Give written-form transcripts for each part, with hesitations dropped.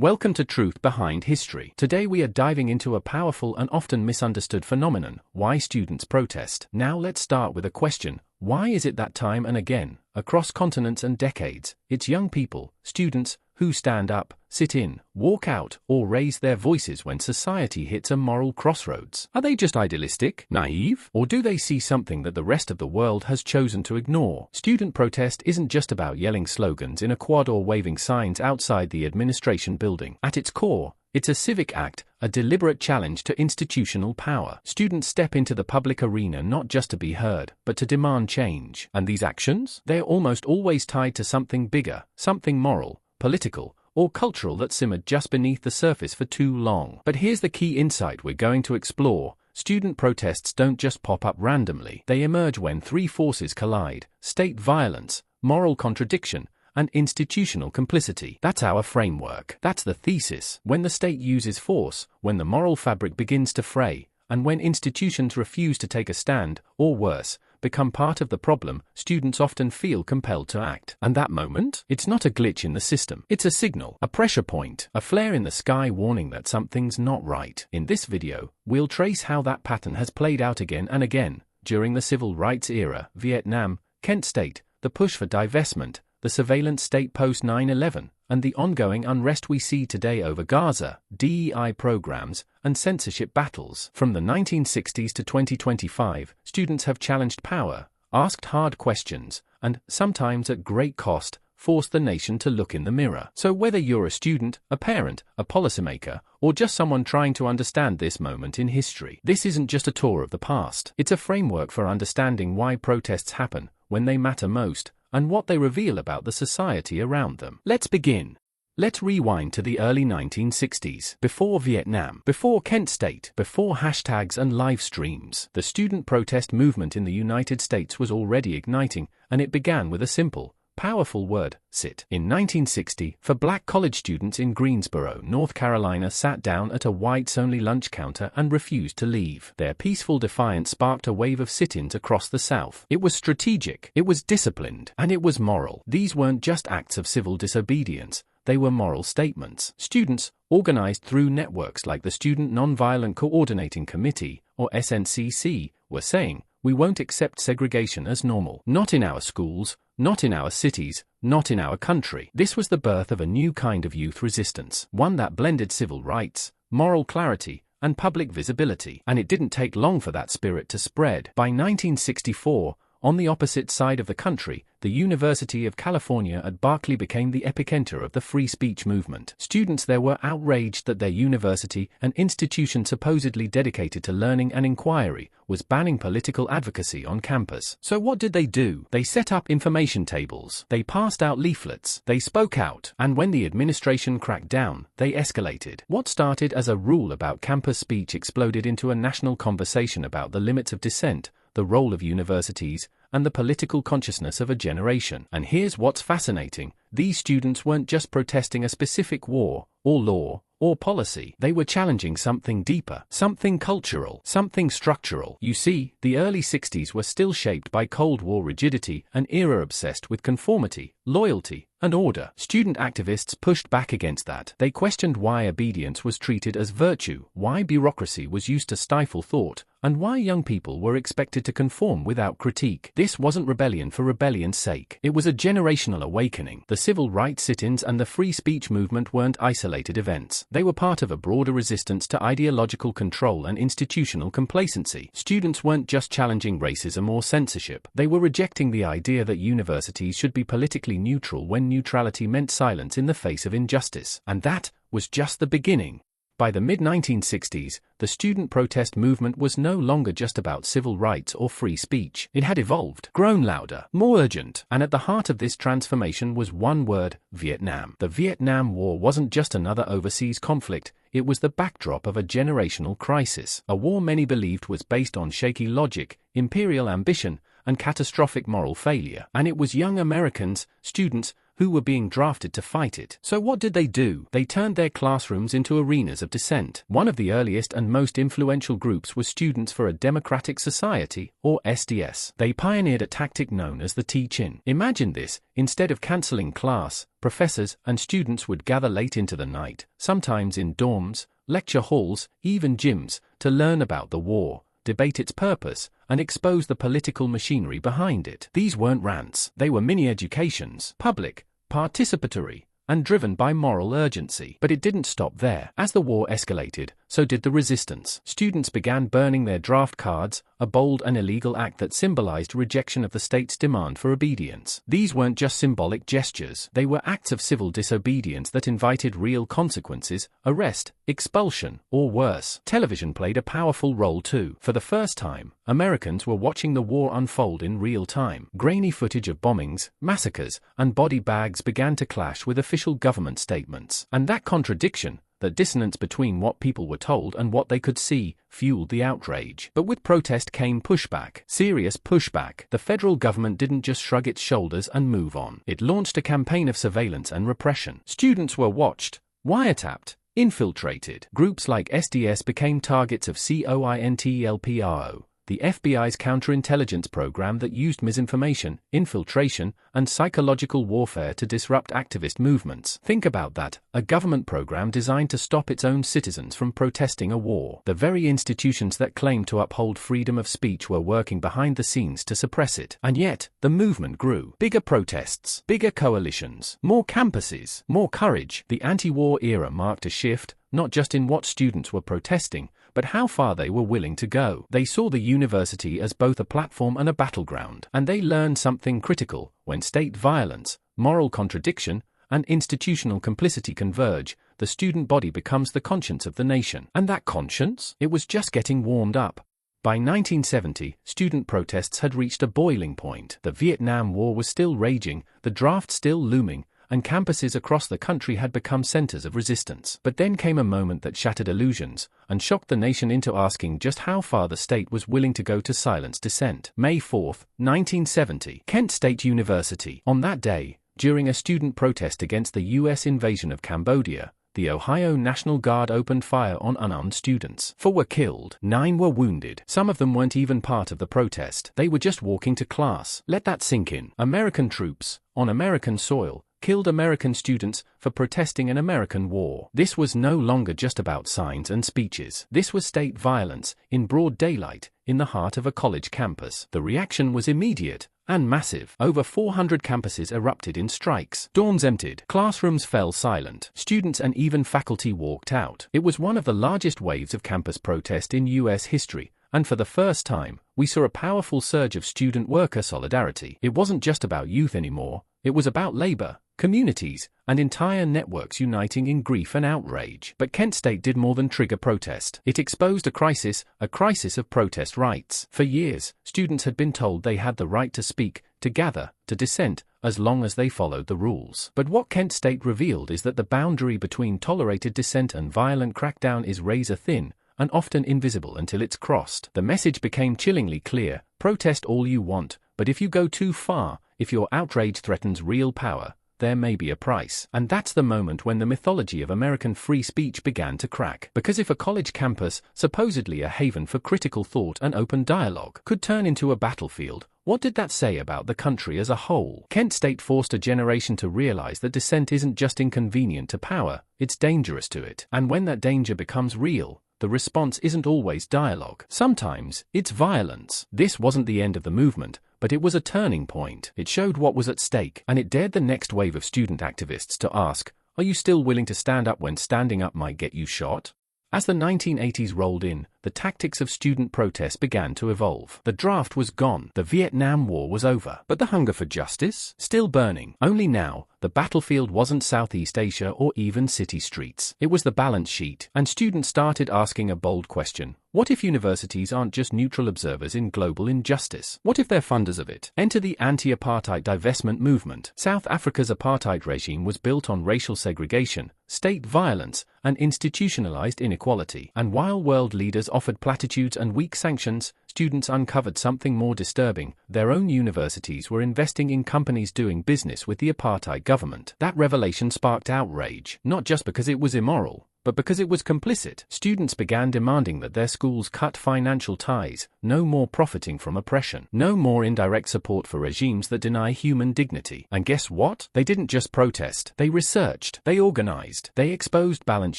Welcome to Truth Behind History. Today we are diving into a powerful and often misunderstood phenomenon: why students protest. Now let's start with a question. Why is it that time and again, across continents and decades, it's young people, students, who stand up, sit in, walk out, or raise their voices when society hits a moral crossroads? Are they just idealistic, naive, or do they see something that the rest of the world has chosen to ignore? Student protest isn't just about yelling slogans in a quad or waving signs outside the administration building. At its core, it's a civic act, a deliberate challenge to institutional power. Students step into the public arena not just to be heard, but to demand change. And these actions? They're almost always tied to something bigger, something moral, political, or cultural that simmered just beneath the surface for too long. But here's the key insight we're going to explore. Student protests don't just pop up randomly. They emerge when three forces collide: state violence, moral contradiction, and institutional complicity. That's our framework. That's the thesis. When the state uses force, when the moral fabric begins to fray, and when institutions refuse to take a stand, or worse, become part of the problem, students often feel compelled to act. And that moment? It's not a glitch in the system. It's a signal, a pressure point, a flare in the sky warning that something's not right. In this video, we'll trace how that pattern has played out again and again, during the civil rights era, Vietnam, Kent State, the push for divestment, the surveillance state post 9/11, and the ongoing unrest we see today over Gaza, DEI programs, and censorship battles. From the 1960s to 2025, students have challenged power, asked hard questions, and, sometimes at great cost, forced the nation to look in the mirror. So whether you're a student, a parent, a policymaker, or just someone trying to understand this moment in history, this isn't just a tour of the past. It's a framework for understanding why protests happen, when they matter most, and what they reveal about the society around them. Let's begin. Let's rewind to the early 1960s. Before Vietnam, before Kent State, before hashtags and live streams, the student protest movement in the United States was already igniting, and it began with a simple, powerful word: sit. In 1960, black college students in Greensboro, North Carolina sat down at a whites-only lunch counter and refused to leave. Their peaceful defiance sparked a wave of sit-ins across the South. It was strategic, it was disciplined, and it was moral. These weren't just acts of civil disobedience, they were moral statements. Students, organized through networks like the Student Nonviolent Coordinating Committee, or SNCC, were saying, "We won't accept segregation as normal. Not in our schools, not in our cities, not in our country." This was the birth of a new kind of youth resistance, one that blended civil rights, moral clarity, and public visibility. And it didn't take long for that spirit to spread. By 1964, on the opposite side of the country, the University of California at Berkeley became the epicenter of the free speech movement. Students there were outraged that their university, an institution supposedly dedicated to learning and inquiry, was banning political advocacy on campus. So what did they do? They set up information tables, they passed out leaflets, they spoke out, and when the administration cracked down, they escalated. What started as a rule about campus speech exploded into a national conversation about the limits of dissent, the role of universities, and the political consciousness of a generation. And here's what's fascinating: these students weren't just protesting a specific war, or law, or policy. They were challenging something deeper, something cultural, something structural. You see, the early 60s were still shaped by Cold War rigidity, an era obsessed with conformity, loyalty, and order. Student activists pushed back against that. They questioned why obedience was treated as virtue, why bureaucracy was used to stifle thought, and why young people were expected to conform without critique. This wasn't rebellion for rebellion's sake. It was a generational awakening. The civil rights sit-ins and the free speech movement weren't isolated events. They were part of a broader resistance to ideological control and institutional complacency. Students weren't just challenging racism or censorship. They were rejecting the idea that universities should be politically neutral when neutrality meant silence in the face of injustice. And that was just the beginning. By the mid-1960s, the student protest movement was no longer just about civil rights or free speech. It had evolved, grown louder, more urgent, and at the heart of this transformation was one word: Vietnam. The Vietnam War wasn't just another overseas conflict, it was the backdrop of a generational crisis, a war many believed was based on shaky logic, imperial ambition, and catastrophic moral failure. And it was young Americans, students, who were being drafted to fight it. So what did they do? They turned their classrooms into arenas of dissent. One of the earliest and most influential groups was Students for a Democratic Society, or SDS. They pioneered a tactic known as the teach-in. Imagine this: instead of cancelling class, professors and students would gather late into the night, sometimes in dorms, lecture halls, even gyms, to learn about the war, debate its purpose, and expose the political machinery behind it. These weren't rants, they were mini-educations, public, participatory, and driven by moral urgency. But it didn't stop there. As the war escalated, so did the resistance. Students began burning their draft cards, a bold and illegal act that symbolized rejection of the state's demand for obedience. These weren't just symbolic gestures, they were acts of civil disobedience that invited real consequences: arrest, expulsion, or worse. Television played a powerful role too. For the first time, Americans were watching the war unfold in real time. Grainy footage of bombings, massacres, and body bags began to clash with official government statements. And that contradiction, the dissonance between what people were told and what they could see, fueled the outrage. But with protest came pushback. Serious pushback. The federal government didn't just shrug its shoulders and move on. It launched a campaign of surveillance and repression. Students were watched, wiretapped, infiltrated. Groups like SDS became targets of COINTELPRO, the FBI's counterintelligence program that used misinformation, infiltration, and psychological warfare to disrupt activist movements. Think about that, a government program designed to stop its own citizens from protesting a war. The very institutions that claimed to uphold freedom of speech were working behind the scenes to suppress it. And yet, the movement grew. Bigger protests, bigger coalitions, more campuses, more courage. The anti-war era marked a shift, not just in what students were protesting, but how far they were willing to go. They saw the university as both a platform and a battleground. And they learned something critical: when state violence, moral contradiction, and institutional complicity converge, the student body becomes the conscience of the nation. And that conscience? It was just getting warmed up. By 1970, student protests had reached a boiling point. The Vietnam War was still raging, the draft still looming, and campuses across the country had become centers of resistance. But then came a moment that shattered illusions, and shocked the nation into asking just how far the state was willing to go to silence dissent. May 4, 1970, Kent State University. On that day, during a student protest against the U.S. invasion of Cambodia, the Ohio National Guard opened fire on unarmed students. 4 were killed, 9 were wounded. Some of them weren't even part of the protest. They were just walking to class. Let that sink in. American troops, on American soil, killed American students for protesting an American war. This was no longer just about signs and speeches. This was state violence, in broad daylight, in the heart of a college campus. The reaction was immediate and massive. Over 400 campuses erupted in strikes. Dorms emptied. Classrooms fell silent. Students and even faculty walked out. It was one of the largest waves of campus protest in U.S. history, and for the first time, we saw a powerful surge of student-worker solidarity. It wasn't just about youth anymore. It was about labor, communities, and entire networks uniting in grief and outrage. But Kent State did more than trigger protest. It exposed a crisis of protest rights. For years, students had been told they had the right to speak, to gather, to dissent, as long as they followed the rules. But what Kent State revealed is that the boundary between tolerated dissent and violent crackdown is razor-thin, and often invisible until it's crossed. The message became chillingly clear: protest all you want, but if you go too far, if your outrage threatens real power, there may be a price. And that's the moment when the mythology of American free speech began to crack. Because if a college campus, supposedly a haven for critical thought and open dialogue, could turn into a battlefield, what did that say about the country as a whole? Kent State forced a generation to realize that dissent isn't just inconvenient to power, it's dangerous to it. And when that danger becomes real, the response isn't always dialogue. Sometimes, it's violence. This wasn't the end of the movement, but it was a turning point. It showed what was at stake, and it dared the next wave of student activists to ask, are you still willing to stand up when standing up might get you shot? As the 1980s rolled in, the tactics of student protest began to evolve. The draft was gone. The Vietnam War was over. But the hunger for justice? Still burning. Only now, the battlefield wasn't Southeast Asia or even city streets. It was the balance sheet. And students started asking a bold question. What if universities aren't just neutral observers in global injustice? What if they're funders of it? Enter the anti-apartheid divestment movement. South Africa's apartheid regime was built on racial segregation, state violence, and institutionalized inequality. And while world leaders offered platitudes and weak sanctions, students uncovered something more disturbing. Their own universities were investing in companies doing business with the apartheid government. That revelation sparked outrage, not just because it was immoral, but because it was complicit. Students began demanding that their schools cut financial ties, no more profiting from oppression, no more indirect support for regimes that deny human dignity. And guess what? They didn't just protest, they researched, they organized, they exposed balance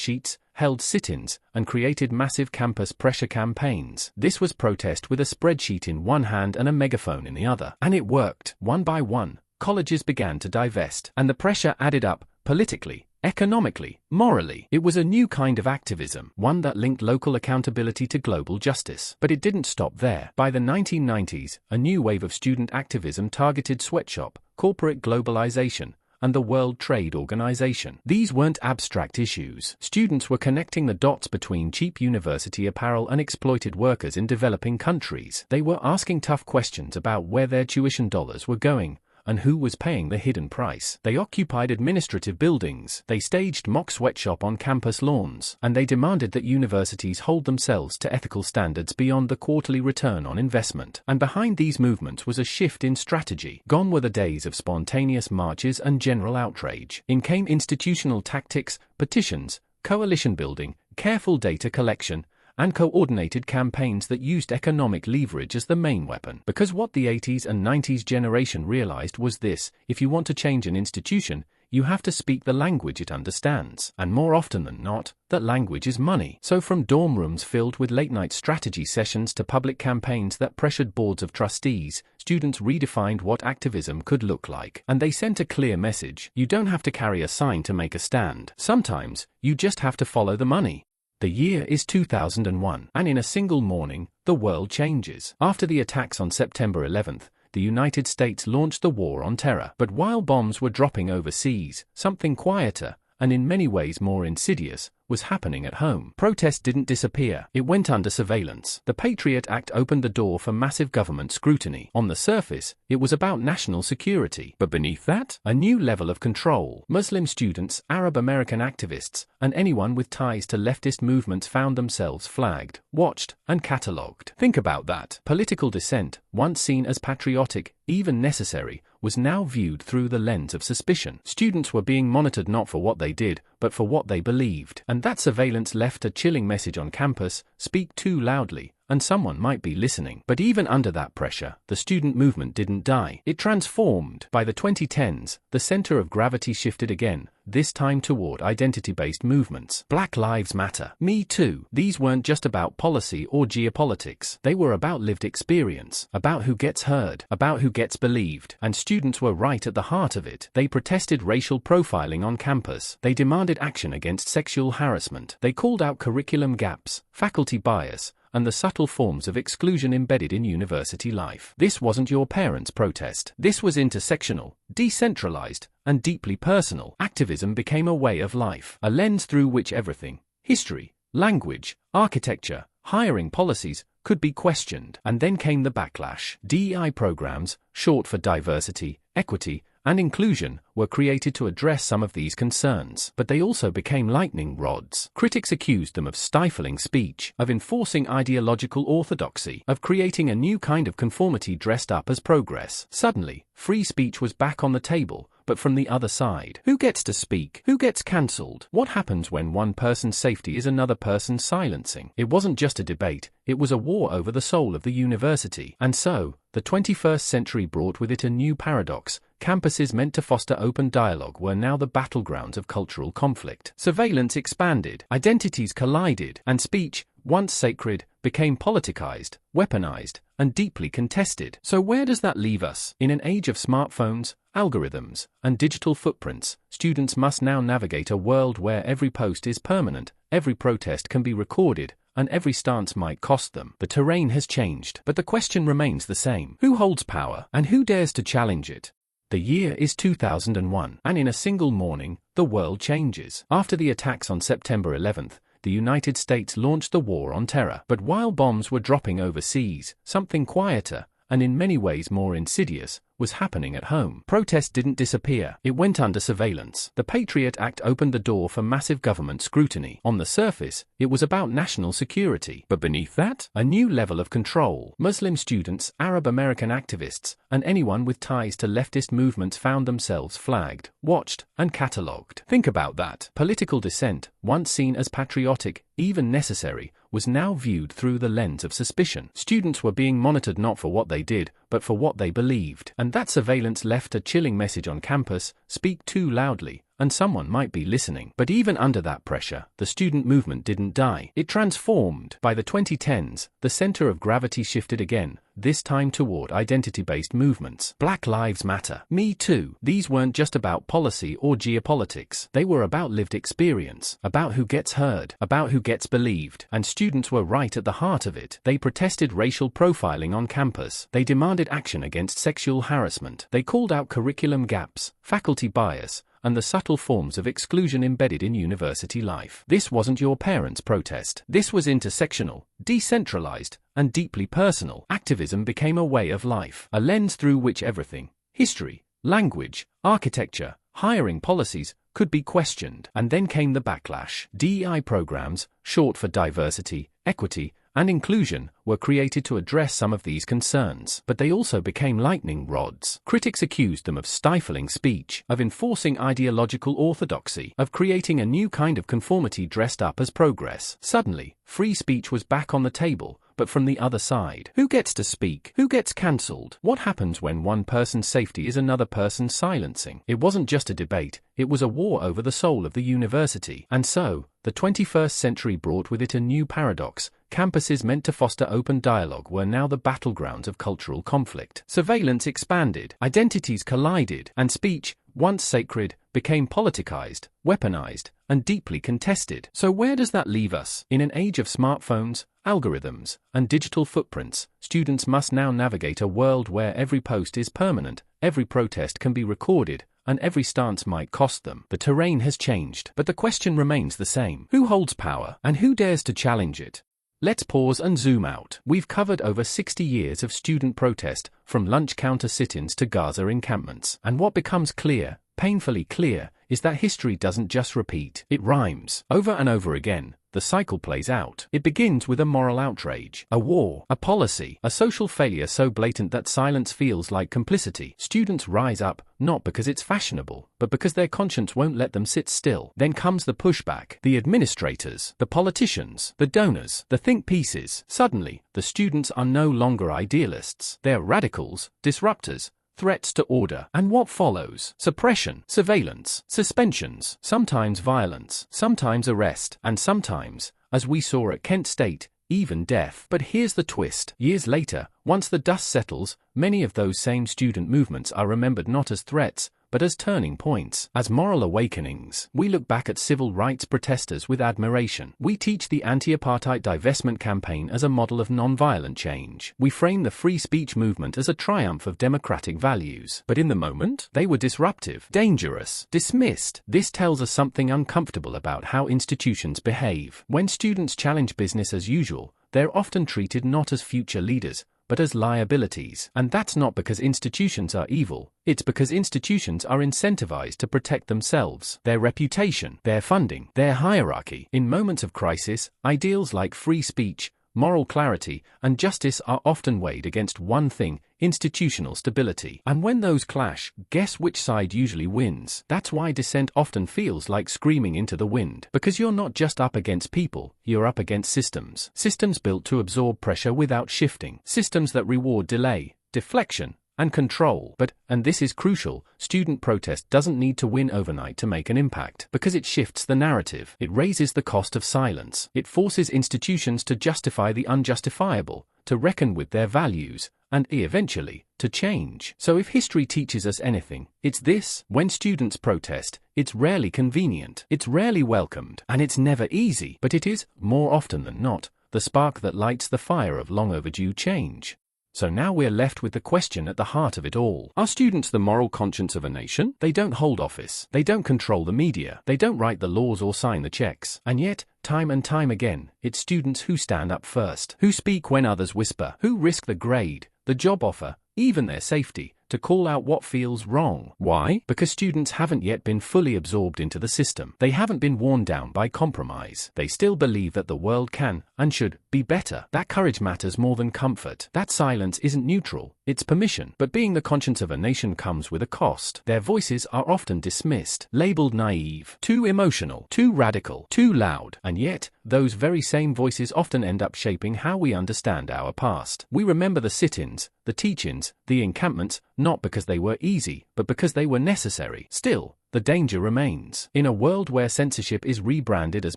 sheets, held sit-ins, and created massive campus pressure campaigns. This was protest with a spreadsheet in one hand and a megaphone in the other. And it worked. One by one, colleges began to divest, and the pressure added up, politically, economically, morally. It was a new kind of activism, one that linked local accountability to global justice. But it didn't stop there. By the 1990s, a new wave of student activism targeted sweatshop, corporate globalization, and the World Trade Organization. These weren't abstract issues. Students were connecting the dots between cheap university apparel and exploited workers in developing countries. They were asking tough questions about where their tuition dollars were going, and who was paying the hidden price. They occupied administrative buildings, they staged mock sweatshop on campus lawns, and they demanded that universities hold themselves to ethical standards beyond the quarterly return on investment. And behind these movements was a shift in strategy. Gone were the days of spontaneous marches and general outrage. In came institutional tactics, petitions, coalition building, careful data collection, and coordinated campaigns that used economic leverage as the main weapon. Because what the 80s and 90s generation realized was this: if you want to change an institution, you have to speak the language it understands. And more often than not, that language is money. So from dorm rooms filled with late-night strategy sessions to public campaigns that pressured boards of trustees, students redefined what activism could look like. And they sent a clear message: you don't have to carry a sign to make a stand. Sometimes, you just have to follow the money. The year is 2001, and in a single morning, the world changes. After the attacks on September 11th, the United States launched the war on terror. But while bombs were dropping overseas, something quieter, and in many ways more insidious, was happening at home. Protest didn't disappear, it went under surveillance. The Patriot Act opened the door for massive government scrutiny. On the surface, it was about national security. But beneath that, a new level of control. Muslim students, Arab American activists, and anyone with ties to leftist movements found themselves flagged, watched, and catalogued. Think about that. Political dissent, once seen as patriotic, even necessary, was now viewed through the lens of suspicion. Students were being monitored not for what they did, but for what they believed. And that surveillance left a chilling message on campus: speak too loudly, and someone might be listening. But even under that pressure, the student movement didn't die. It transformed. By the 2010s, the center of gravity shifted again, this time toward identity-based movements. Black Lives Matter, Me Too. These weren't just about policy or geopolitics. They were about lived experience, about who gets heard, about who gets believed. And students were right at the heart of it. They protested racial profiling on campus. They demanded action against sexual harassment. They called out curriculum gaps, faculty bias, and the subtle forms of exclusion embedded in university life. This wasn't your parents' protest. This was intersectional, decentralized, and deeply personal. Activism became a way of life, a lens through which everything: history, language, architecture, hiring policies, could be questioned. And then came the backlash. DEI programs, short for diversity, equity, and inclusion, were created to address some of these concerns. But they also became lightning rods. Critics accused them of stifling speech, of enforcing ideological orthodoxy, of creating a new kind of conformity dressed up as progress. Suddenly, free speech was back on the table, but from the other side. Who gets to speak? Who gets cancelled? What happens when one person's safety is another person's silencing? It wasn't just a debate, it was a war over the soul of the university. And so, the 21st century brought with it a new paradox. Campuses meant to foster open dialogue were now the battlegrounds of cultural conflict. Surveillance expanded, identities collided, and speech, once sacred, became politicized, weaponized, and deeply contested. So where does that leave us? In an age of smartphones, algorithms, and digital footprints, students must now navigate a world where every post is permanent, every protest can be recorded, and every stance might cost them. The terrain has changed, but the question remains the same. Who holds power, and who dares to challenge it? The year is 2001, and in a single morning, the world changes. After the attacks on September 11th, the United States launched the war on terror. But while bombs were dropping overseas, something quieter, and in many ways more insidious, was happening at home. Protest didn't disappear. It went under surveillance. The Patriot Act opened the door for massive government scrutiny. On the surface, it was about national security. But beneath that, a new level of control. Muslim students, Arab American activists, and anyone with ties to leftist movements found themselves flagged, watched, and catalogued. Think about that. Political dissent, once seen as patriotic, even necessary, was now viewed through the lens of suspicion. Students were being monitored not for what they did, but for what they believed. And that surveillance left a chilling message on campus: speak too loudly, and someone might be listening. But even under that pressure, the student movement didn't die. It transformed. By the 2010s, the center of gravity shifted again, this time toward identity-based movements. Black Lives Matter, Me Too. These weren't just about policy or geopolitics. They were about lived experience, about who gets heard, about who gets believed. And students were right at the heart of it. They protested racial profiling on campus. They demanded action against sexual harassment. They called out curriculum gaps, faculty bias, and the subtle forms of exclusion embedded in university life. This wasn't your parents' protest. This was intersectional, decentralized, and deeply personal. Activism became a way of life, a lens through which everything, history, language, architecture, hiring policies, could be questioned. And then came the backlash. DEI programs, short for diversity, equity, and inclusion, were created to address some of these concerns. But they also became lightning rods. Critics accused them of stifling speech, of enforcing ideological orthodoxy, of creating a new kind of conformity dressed up as progress. Suddenly, free speech was back on the table, but from the other side. Who gets to speak? Who gets cancelled? What happens when one person's safety is another person's silencing? It wasn't just a debate, it was a war over the soul of the university. And so, the 21st century brought with it a new paradox. Campuses meant to foster open dialogue were now the battlegrounds of cultural conflict. Surveillance expanded, identities collided, and speech, once sacred, became politicized, weaponized, and deeply contested. So where does that leave us? In an age of smartphones, algorithms, and digital footprints, students must now navigate a world where every post is permanent, every protest can be recorded, and every stance might cost them. The terrain has changed, but the question remains the same. Who holds power, and who dares to challenge it? Let's pause and zoom out. We've covered over 60 years of student protest, from lunch counter sit-ins to Gaza encampments. And what becomes clear, painfully clear, is that history doesn't just repeat, it rhymes. Over and over again, the cycle plays out. It begins with a moral outrage, a war, a policy, a social failure so blatant that silence feels like complicity. Students rise up, not because it's fashionable, but because their conscience won't let them sit still. Then comes the pushback. The administrators, the politicians, the donors, the think pieces. Suddenly, the students are no longer idealists. They're radicals, disruptors, threats to order. And what follows? Suppression, surveillance, suspensions, sometimes violence, sometimes arrest, and sometimes, as we saw at Kent State, even death. But here's the twist. Years later, once the dust settles, many of those same student movements are remembered not as threats, but as turning points, as moral awakenings. We look back at civil rights protesters with admiration. We teach the anti-apartheid divestment campaign as a model of non-violent change. We frame the free speech movement as a triumph of democratic values. But in the moment, they were disruptive, dangerous, dismissed. This tells us something uncomfortable about how institutions behave. When students challenge business as usual, they're often treated not as future leaders, but as liabilities. And that's not because institutions are evil, it's because institutions are incentivized to protect themselves, their reputation, their funding, their hierarchy. In moments of crisis, ideals like free speech, moral clarity, and justice are often weighed against one thing: institutional stability. And when those clash, guess which side usually wins? That's why dissent often feels like screaming into the wind. Because you're not just up against people, you're up against systems. Systems built to absorb pressure without shifting. Systems that reward delay, deflection, and control. But, and this is crucial, student protest doesn't need to win overnight to make an impact, because it shifts the narrative. It raises the cost of silence. It forces institutions to justify the unjustifiable, to reckon with their values, and eventually, to change. So if history teaches us anything, it's this: when students protest, it's rarely convenient, it's rarely welcomed, and it's never easy. But it is, more often than not, the spark that lights the fire of long overdue change. So now we're left with the question at the heart of it all. Are students the moral conscience of a nation? They don't hold office. They don't control the media. They don't write the laws or sign the checks. And yet, time and time again, it's students who stand up first, who speak when others whisper, who risk the grade, the job offer, even their safety, to call out what feels wrong. Why? Because students haven't yet been fully absorbed into the system. They haven't been worn down by compromise. They still believe that the world can, and should, be better. That courage matters more than comfort. That silence isn't neutral, it's permission. But being the conscience of a nation comes with a cost. Their voices are often dismissed, labeled naive, too emotional, too radical, too loud. And yet, those very same voices often end up shaping how we understand our past. We remember the sit-ins, the teach-ins, the encampments, not because they were easy, but because they were necessary. Still, the danger remains. In a world where censorship is rebranded as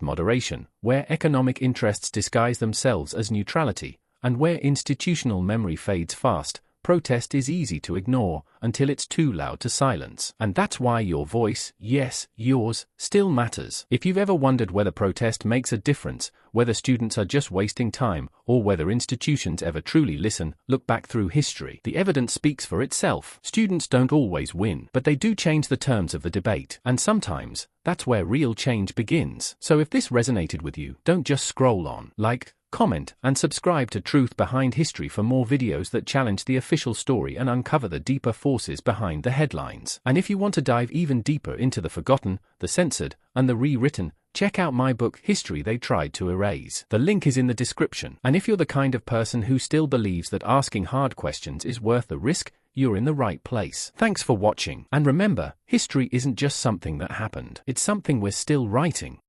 moderation, where economic interests disguise themselves as neutrality, and where institutional memory fades fast, protest is easy to ignore until it's too loud to silence. And that's why your voice, yes, yours, still matters. If you've ever wondered whether protest makes a difference, whether students are just wasting time, or whether institutions ever truly listen, look back through history. The evidence speaks for itself. Students don't always win, but they do change the terms of the debate. And sometimes, that's where real change begins. So if this resonated with you, don't just scroll on. Like, comment, and subscribe to Truth Behind History for more videos that challenge the official story and uncover the deeper forces behind the headlines. And if you want to dive even deeper into the forgotten, the censored, and the rewritten, check out my book, History They Tried to Erase. The link is in the description. And if you're the kind of person who still believes that asking hard questions is worth the risk, you're in the right place. Thanks for watching. And remember, history isn't just something that happened. It's something we're still writing.